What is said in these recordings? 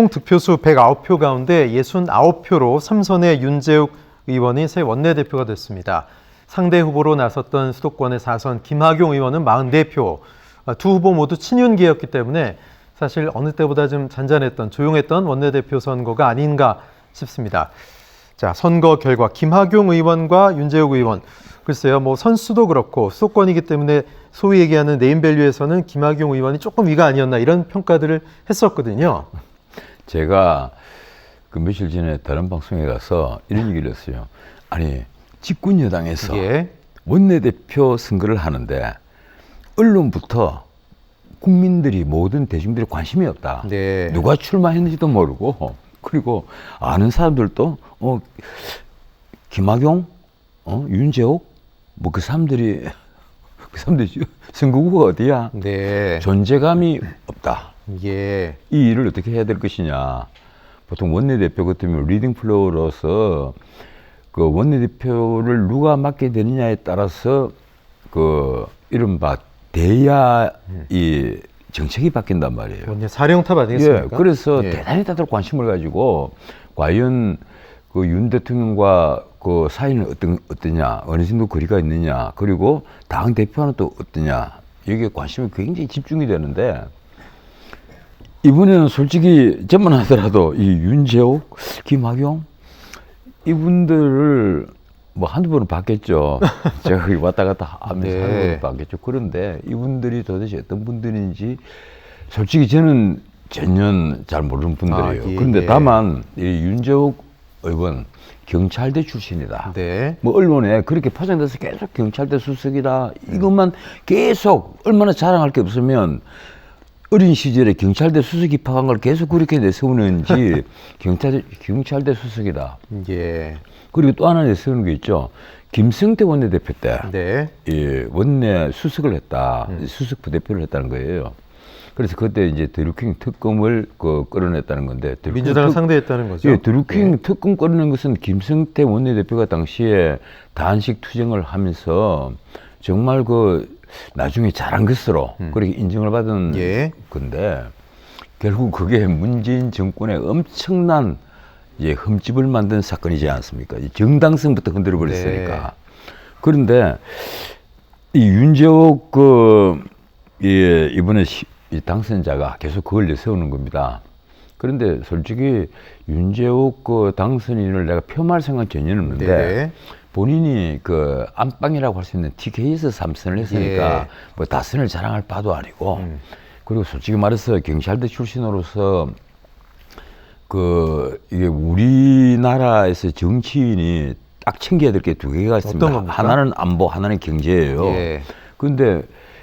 총 득표수 109표 가운데 69표로 삼선의 윤재욱 의원이 새 원내대표가 됐습니다. 상대 후보로 나섰던 수도권의 4선 김학용 의원은 44표, 두 후보 모두 친윤계였기 때문에 사실 어느 때보다 좀 잔잔했던, 조용했던 원내대표 선거가 아닌가 싶습니다. 자, 선거 결과 김학용 의원과 윤재욱 의원, 글쎄요, 뭐 선수도 그렇고 수도권이기 때문에 소위 얘기하는 네임밸류에서는 김학용 의원이 조금 위가 아니었나 이런 평가들을 했었거든요. 제가 그 며칠 전에 다른 방송에 가서 이런 얘기를 했어요. 아니, 집권 여당에서 예. 원내대표 선거를 하는데 언론부터 국민들이, 모든 대중들이 관심이 없다. 네. 누가 출마했는지도 모르고, 그리고 아는 사람들도 김학용, 윤재욱, 뭐 그 사람들이 선거구가 어디야? 네. 존재감이 없다. 예. 이 일을 어떻게 해야 될 것이냐. 보통 원내대표 같으면 리딩 플로어로서 그 원내대표를 누가 맡게 되느냐에 따라서 그 이른바 대야 이 정책이 바뀐단 말이에요. 원내 사령탑 아니겠습니까? 예, 그래서 예. 대단히 다들 관심을 가지고 과연 그 윤 대통령과 그 사이는 어떠냐, 어느 정도 거리가 있느냐, 그리고 당 대표는 또 어떠냐, 여기에 관심이 굉장히 집중이 되는데 이번에는 솔직히 저만 하더라도 이 윤재욱, 김학용 이분들을 뭐 한두 번은 봤겠죠. 제가 거기 왔다 갔다 하면서 네. 한두 번은 봤겠죠. 그런데 이분들이 도대체 어떤 분들인지 솔직히 저는 전혀 잘 모르는 분들이에요. 예, 그런데 예. 다만 이 윤재욱 의원 경찰대 출신이다. 네. 뭐 언론에 그렇게 파장돼서 계속 경찰대 수석이다. 이것만 계속 얼마나 자랑할 게 없으면 어린 시절에 경찰대 수석 입학한 걸 계속 그렇게 내세우는지 경찰대 수석이다. 예. 그리고 또 하나 내세우는 게 있죠. 김성태 원내대표 때 네. 예, 원내 수석을 했다. 수석 부대표를 했다는 거예요. 그래서 그때 이제 드루킹 특검을 끌어냈다는 건데 민주당을 상대했다는 거죠. 예, 드루킹 특검 끌어낸 것은 김성태 원내대표가 당시에 단식 투쟁을 하면서 정말 나중에 잘한 것으로 그렇게 인정을 받은 예. 건데 결국 그게 문재인 정권의 엄청난 흠집을 만든 사건이지 않습니까? 정당성부터 흔들어 버렸으니까. 네. 그런데 이 윤재욱 이번에 이 당선자가 계속 그걸 내세우는 겁니다. 그런데 솔직히 윤재욱 당선인을 내가 폄하할 생각 전혀 없는데 네. 본인이 안방이라고 할 수 있는 TK에서 3선을 했으니까 예. 뭐 다선을 자랑할 바도 아니고 그리고 솔직히 말해서 경찰대 출신으로서 이게 우리나라에서 정치인이 딱 챙겨야 될 게 두 개가 있습니다. 어떤 겁니까? 하나는 안보, 하나는 경제예요. 예. 그런데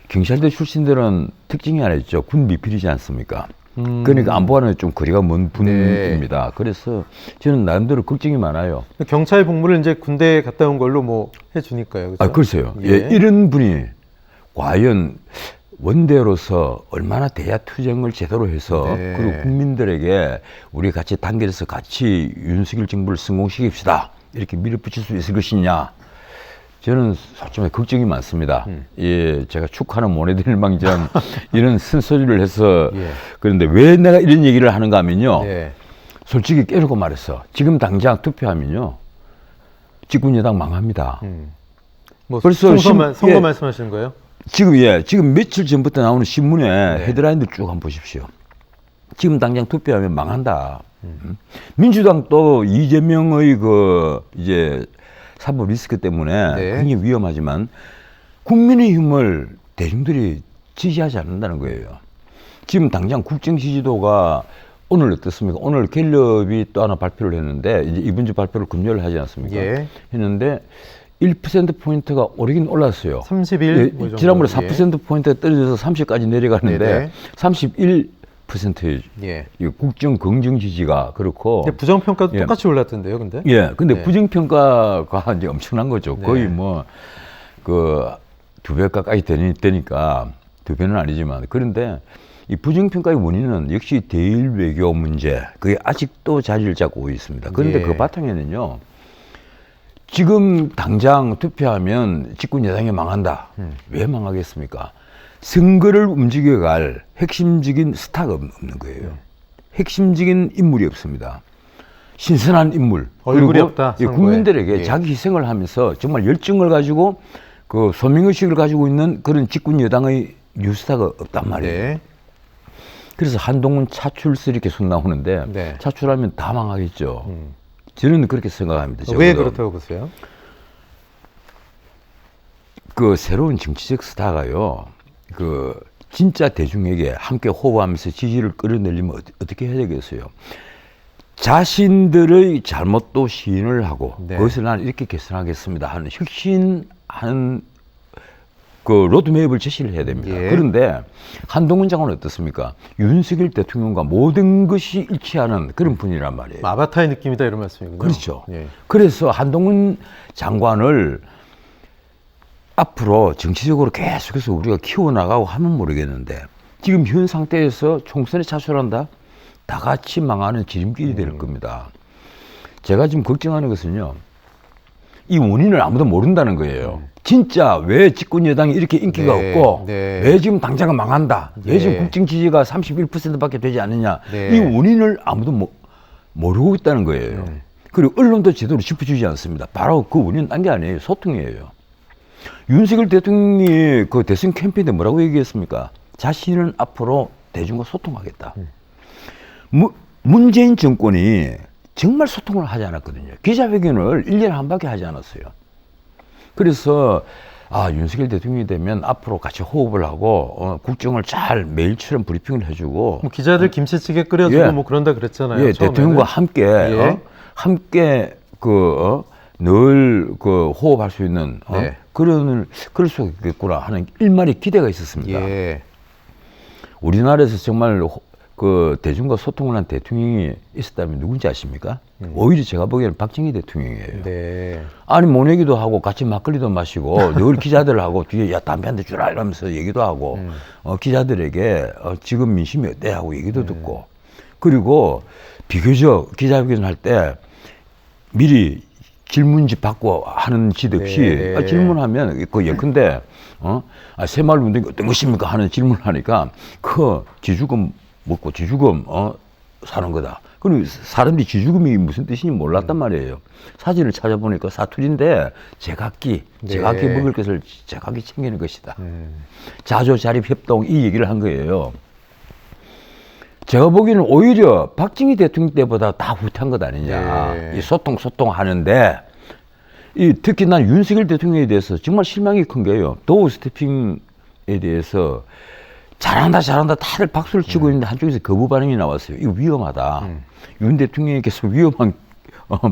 경찰대 출신들은 특징이 하나 있죠. 군 미필이지 않습니까? 그러니까 안보와는 좀 거리가 먼 분입니다. 네. 그래서 저는 나름대로 걱정이 많아요. 경찰 복무를 이제 군대에 갔다 온 걸로 뭐 해주니까요. 그죠? 아, 글쎄요. 예. 예, 이런 분이 과연 원대로서 얼마나 대야 투쟁을 제대로 해서 네. 그리고 국민들에게 우리 같이 단결해서 같이 윤석열 정부를 성공시킵시다. 이렇게 밀어붙일 수 있을 것이냐. 저는 솔직히 걱정이 많습니다. 예, 제가 축하는 못 해드릴 망정 이런 쓴소리를 해서 예. 그런데 왜 내가 이런 얘기를 하는가 하면요. 예. 솔직히 깨놓고 말해서 지금 당장 투표하면요. 집권 여당 망합니다. 뭐 벌써 선거 예. 말씀하시는 거예요? 지금 며칠 전부터 나오는 신문에 네. 헤드라인들 쭉 한번 보십시오. 지금 당장 투표하면 망한다. 민주당도 이재명의 사법 리스크 때문에 네. 굉장히 위험하지만 국민의힘을 대중들이 지지하지 않는다는 거예요. 지금 당장 국정 지지도가 오늘 어떻습니까? 오늘 갤럽이 또 하나 발표를 했는데 이제 이번 주 발표를 금요일 하지 않습니까? 예. 했는데 1%포인트가 오르긴 올랐어요. 31. 예, 뭐 정도. 지난번에 4%포인트가 떨어져서 30까지 내려갔는데 네네. 31%예요. 예. 국정 긍정 지지가 그렇고. 근데 부정평가도 예. 똑같이 올랐던데요, 근데? 예, 근데 네. 부정평가가 이제 엄청난 거죠. 네. 거의 두 배 가까이 되니까, 두 배는 아니지만. 그런데 이 부정평가의 원인은 역시 대일 외교 문제, 그게 아직도 자리를 잡고 있습니다. 그런데 예. 그 바탕에는요, 지금 당장 투표하면 집권 여당이 망한다. 왜 망하겠습니까? 선거를 움직여갈 핵심적인 스타가 없는 거예요. 핵심적인 인물이 없습니다. 신선한 인물. 얼굴이 그리고 없다, 예, 선거에. 국민들에게 예. 자기 희생을 하면서 정말 열정을 가지고 그 소명의식을 가지고 있는 그런 집권 여당의 뉴스타가 없단 말이에요. 네. 그래서 한동훈 차출설이 계속 나오는데 네. 차출하면 다 망하겠죠. 저는 그렇게 생각합니다. 왜 적어도. 그렇다고 보세요? 그 새로운 정치적 스타가요, 그 진짜 대중에게 함께 호흡하면서 지지를 끌어내려면 어떻게 해야 되겠어요? 자신들의 잘못도 시인을 하고 네. 그것을 나는 이렇게 개선하겠습니다 하는 혁신하는 그 로드맵을 제시를 해야 됩니다. 예. 그런데 한동훈 장관은 어떻습니까? 윤석열 대통령과 모든 것이 일치하는 그런 분이란 말이에요. 아바타의 느낌이다 이런 말씀이군요. 그렇죠. 예. 그래서 한동훈 장관을 앞으로 정치적으로 계속해서 우리가 키워나가고 하면 모르겠는데 지금 현 상태에서 총선에 차출한다? 다 같이 망하는 지름길이 될 겁니다. 제가 지금 걱정하는 것은요, 이 원인을 아무도 모른다는 거예요. 진짜 왜 집권 여당이 이렇게 인기가 네, 없고 네. 왜 지금 당장은 망한다, 왜 지금 네. 국정 지지가 31%밖에 되지 않느냐, 네. 이 원인을 아무도 모르고 있다는 거예요. 그리고 언론도 제대로 짚어주지 않습니다. 바로 그 원인은 딴 게 아니에요. 소통이에요. 윤석열 대통령이 그 대선 캠페인 때 뭐라고 얘기했습니까? 자신은 앞으로 대중과 소통하겠다. 문재인 정권이 정말 소통을 하지 않았거든요. 기자회견을 1년에 한 번밖에 하지 않았어요. 그래서 윤석열 대통령이 되면 앞으로 같이 호흡을 하고 국정을 잘 매일처럼 브리핑을 해주고 뭐 기자들 김치찌개 끓여주고 예. 뭐 그런다 그랬잖아요. 예, 처음에는. 대통령과 함께 예. 함께 늘 호흡할 수 있는 네. 그럴 수 있겠구나 하는 일말의 기대가 있었습니다. 예. 우리나라에서 정말 그 대중과 소통을 한 대통령이 있었다면 누군지 아십니까? 오히려 제가 보기에는 박정희 대통령이에요. 네. 아니 모내기도 하고 같이 막걸리도 마시고 늘 기자들하고 뒤에 야 담배 한 대 주라 이러면서 얘기도 하고 기자들에게 지금 민심이 어때 하고 얘기도 듣고, 그리고 비교적 기자회견 할 때 미리 질문지 받고 하는 짓 없이 네. 질문하면 그 예컨대 새마을 운동이 어떤 것입니까 하는 질문을 하니까 그 지주금 먹고 지주금 사는 거다. 그럼 사람들이 지주금이 무슨 뜻인지 몰랐단 말이에요. 사진을 찾아보니까 사투리인데 제각기 먹을 것을 제각기 챙기는 것이다. 자조자립 협동 이 얘기를 한 거예요. 제가 보기에는 오히려 박정희 대통령 때보다 다 후퇴한 것 아니냐. 네. 이 소통하는데 특히 난 윤석열 대통령에 대해서 정말 실망이 큰 게요. 도어 스태핑에 대해서 잘한다 다들 박수를 치고 있는데 한쪽에서 거부 반응이 나왔어요. 이거 위험하다. 윤 대통령께서 위험한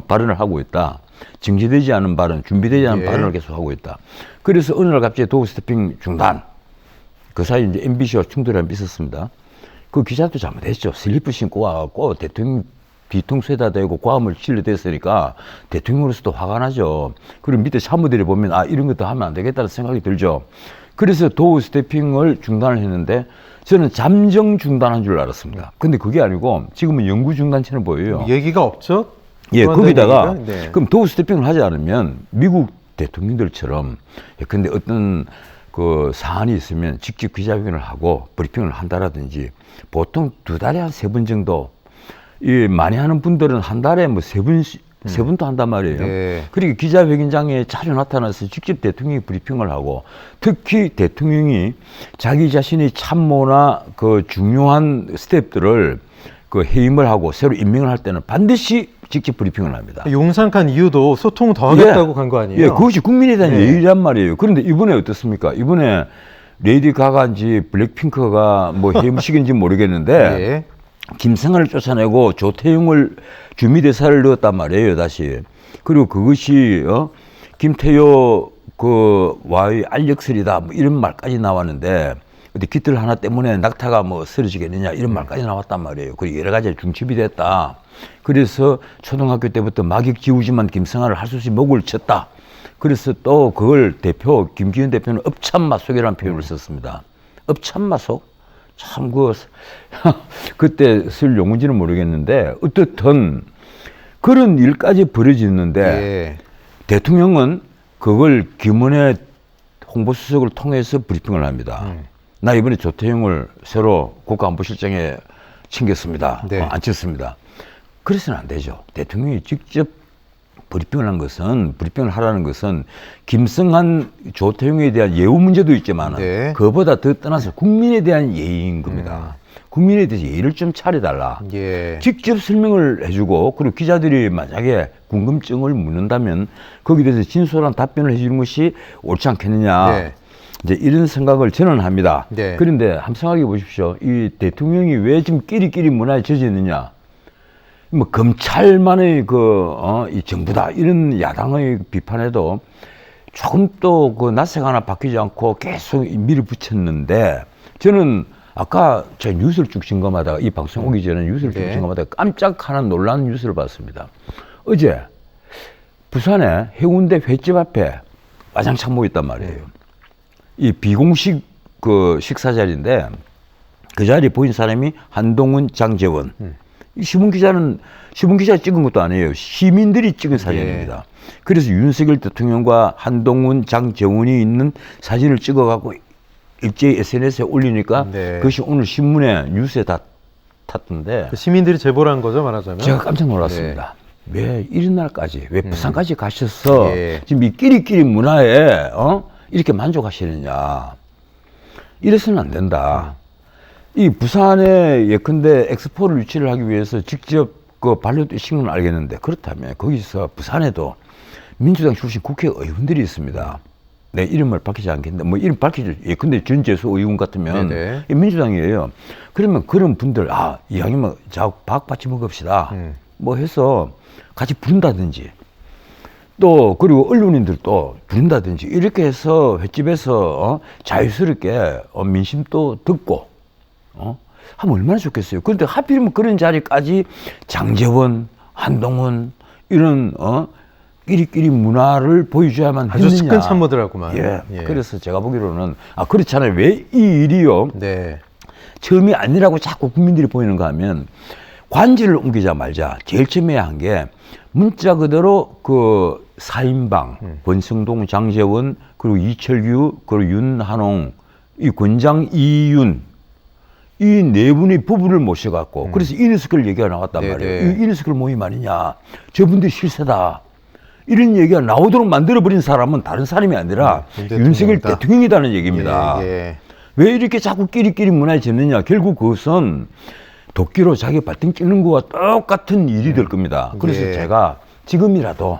발언을 하고 있다. 정제되지 않은 발언, 준비되지 않은 예. 발언을 계속 하고 있다. 그래서 어느 날 갑자기 도어 스태핑 중단. 그 사이 이제 MBC와 충돌이 한번 있었습니다. 그 기자도 잘못했죠. 슬리퍼 신고 와갖고 대통령 뒤통수에다 대고 고함을 질러댔으니까 대통령으로서도 화가 나죠. 그리고 밑에 참모들이 보면 이런 것도 하면 안 되겠다는 생각이 들죠. 그래서 도어 스태핑을 중단을 했는데 저는 잠정 중단한 줄 알았습니다. 근데 그게 아니고 지금은 영구 중단처럼 보여요. 얘기가 없죠? 예, 거기다가 얘기가? 네. 그럼 도어 스태핑을 하지 않으면 미국 대통령들처럼 근데 어떤 그 사안이 있으면 직접 기자회견을 하고 브리핑을 한다라든지 보통 2달에 한 3번 정도, 많이 하는 분들은 한 달에 뭐 3번도 한단 말이에요. 네. 그리고 기자회견장에 자주 나타나서 직접 대통령이 브리핑을 하고, 특히 대통령이 자기 자신의 참모나 그 중요한 스태프들을 그 해임을 하고 새로 임명을 할 때는 반드시 직접 브리핑을 합니다. 용산 간 이유도 소통 더 하겠다고 간 거 아니에요? 예, 그것이 국민에 대한 네. 예의란 말이에요. 그런데 이번에 어떻습니까? 이번에 레이디 가가인지 블랙핑크가 뭐 해임식인지 모르겠는데 예. 김성환을 쫓아내고 조태용을 주미대사를 넣었단 말이에요, 다시. 그리고 그것이 김태효 와의 알력설이다, 뭐 이런 말까지 나왔는데 어디 깃들 하나 때문에 낙타가 뭐 쓰러지겠느냐 이런 말까지 나왔단 말이에요. 그리고 여러 가지 중첩이 됐다. 그래서 초등학교 때부터 막역 지우지만 김성환을 할 수 없이 목을 쳤다. 그래서 또 그걸 김기현 대표는 업참마속이라는 표현을 썼습니다. 업참마속? 참 그때 쓸 용어인지는 모르겠는데 어떻든 그런 일까지 벌어지는데 예. 대통령은 그걸 김은혜 홍보수석을 통해서 브리핑을 합니다. 나 이번에 조태용을 새로 국가안보실장에 챙겼습니다. 네. 안 쳤습니다. 그래서는 안 되죠. 대통령이 직접 브리핑을 하라는 것은 김성한, 조태용에 대한 예우 문제도 있지만 네. 그보다 더 떠나서 국민에 대한 예의인 겁니다. 국민에 대해서 예의를 좀 차려달라. 예. 직접 설명을 해주고, 그리고 기자들이 만약에 궁금증을 묻는다면 거기에 대해서 진솔한 답변을 해주는 것이 옳지 않겠느냐. 네. 이제 이런 생각을 저는 합니다. 네. 그런데 한번 생각해 보십시오. 이 대통령이 왜 지금 끼리끼리 문화에 젖어있느냐. 뭐 검찰만의 이 정부다 이런 야당의 비판에도 조금 또 그 낯색 하나 바뀌지 않고 계속 밀어붙였는데, 저는 아까 제가 뉴스를 쭉 점검하다가, 이 방송 오기 전에 뉴스를 쭉 네. 점검하다가 깜짝 하나 놀라는 뉴스를 봤습니다. 어제 부산에 해운대 횟집 앞에 와장창 모였단 말이에요. 이 비공식 그 식사 자리인데 그 자리에 보인 사람이 한동훈, 장제원. 이 신문기자 찍은 것도 아니에요. 시민들이 찍은 사진입니다. 그래서 윤석열 대통령과 한동훈, 장제원이 있는 사진을 찍어갖고 일제히 SNS에 올리니까 네. 그것이 오늘 신문에, 뉴스에 다 탔던데 그 시민들이 제보를 한 거죠, 말하자면. 제가 깜짝 놀랐습니다. 왜 이런 날까지, 왜 부산까지 가셔서 예. 지금 이 끼리끼리 문화에 이렇게 만족하시느냐. 이래서는 안 된다. 이 부산에 예컨대 엑스포를 유치를 하기 위해서 직접 그 발로 뛰신 건 알겠는데, 그렇다면 거기서 부산에도 민주당 출신 국회의원들이 있습니다. 내 이름을 밝히지 않겠는데, 뭐 이름 밝히죠. 예컨대 전재수 의원 같으면 네네. 민주당이에요. 그러면 그런 분들, 이왕이면 밥 같이 먹읍시다. 뭐 해서 같이 부른다든지, 또 그리고 언론인들도 부른다든지, 이렇게 해서 횟집에서 자유스럽게 민심도 듣고 하면 얼마나 좋겠어요. 그런데 하필이면 그런 자리까지 장제원, 한동훈 이런 끼리끼리 문화를 보여줘야만 아주 했느냐. 측근 참모들하고만. 예. 예. 그래서 제가 보기로는 그렇잖아요. 왜 이 일이요? 네. 처음이 아니라고 자꾸 국민들이 보이는가 하면, 관지를 옮기자 말자 제일 처음에 한 게 문자 그대로 그 4인방 권성동, 장제원, 그리고 이철규, 그리고 윤한홍, 이 권장 이윤, 이 네 분의 부부를 모셔갖고 그래서 이너스쿨 얘기가 나왔단 네네. 말이에요. 이 이너스쿨 모임 아니냐, 저분들 실세다, 이런 얘기가 나오도록 만들어버린 사람은 다른 사람이 아니라 윤석열 대통령이라는 얘기입니다. 예, 예. 왜 이렇게 자꾸 끼리끼리 문화에 젖느냐. 결국 그것은 도끼로 자기 발등 찌는 거와 똑같은 일이 될 겁니다. 그래서 예. 제가 지금이라도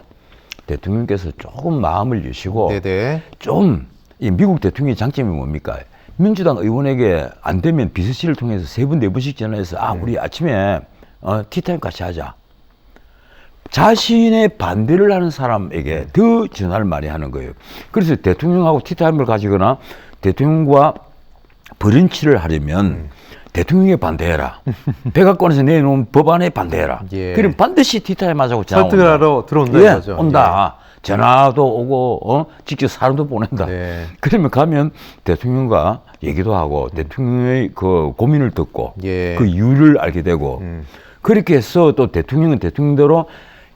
대통령께서 조금 마음을 여시고 네네. 좀, 이 미국 대통령의 장점이 뭡니까? 민주당 의원에게 안 되면 비서실을 통해서 3번, 4번씩 전화해서 우리 아침에 티타임 같이 하자. 자신의 반대를 하는 사람에게 더 전화를 많이 하는 거예요. 그래서 대통령하고 티타임을 가지거나 대통령과 브런치를 하려면 대통령에 반대해라. 백악관에서 내놓은 법안에 반대해라. 예. 그럼 반드시 티타임 하자고 전화 설득을 온다. 하러 들어온다 예, 이거죠. 온다. 전화도 오고 직접 사람도 보낸다. 네. 그러면 가면 대통령과 얘기도 하고 대통령의 그 고민을 듣고 예. 그 이유를 알게 되고 그렇게 해서 또 대통령은 대통령대로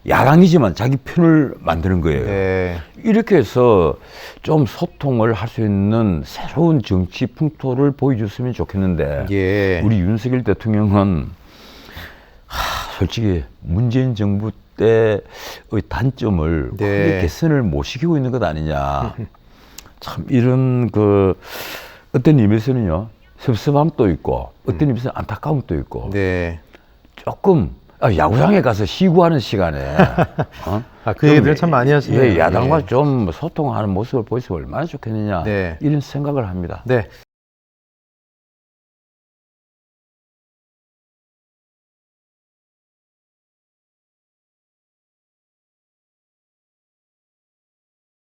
야당이지만 자기 편을 만드는 거예요. 네. 이렇게 해서 좀 소통을 할 수 있는 새로운 정치 풍토를 보여줬으면 좋겠는데 예. 우리 윤석열 대통령은 솔직히 문재인 정부 때의 단점을 네. 크게 개선을 못 시키고 있는 것 아니냐. 참 이런 어떤 의미에서는요, 섭섭함도 있고 어떤 의미에서는 안타까움도 있고 네. 조금 야구장에 가서 시구하는 시간에 그 얘기들 참 많이 하시네요. 예, 야당과 예. 좀 소통하는 모습을 보여서 얼마나 좋겠느냐. 네. 이런 생각을 합니다. 네.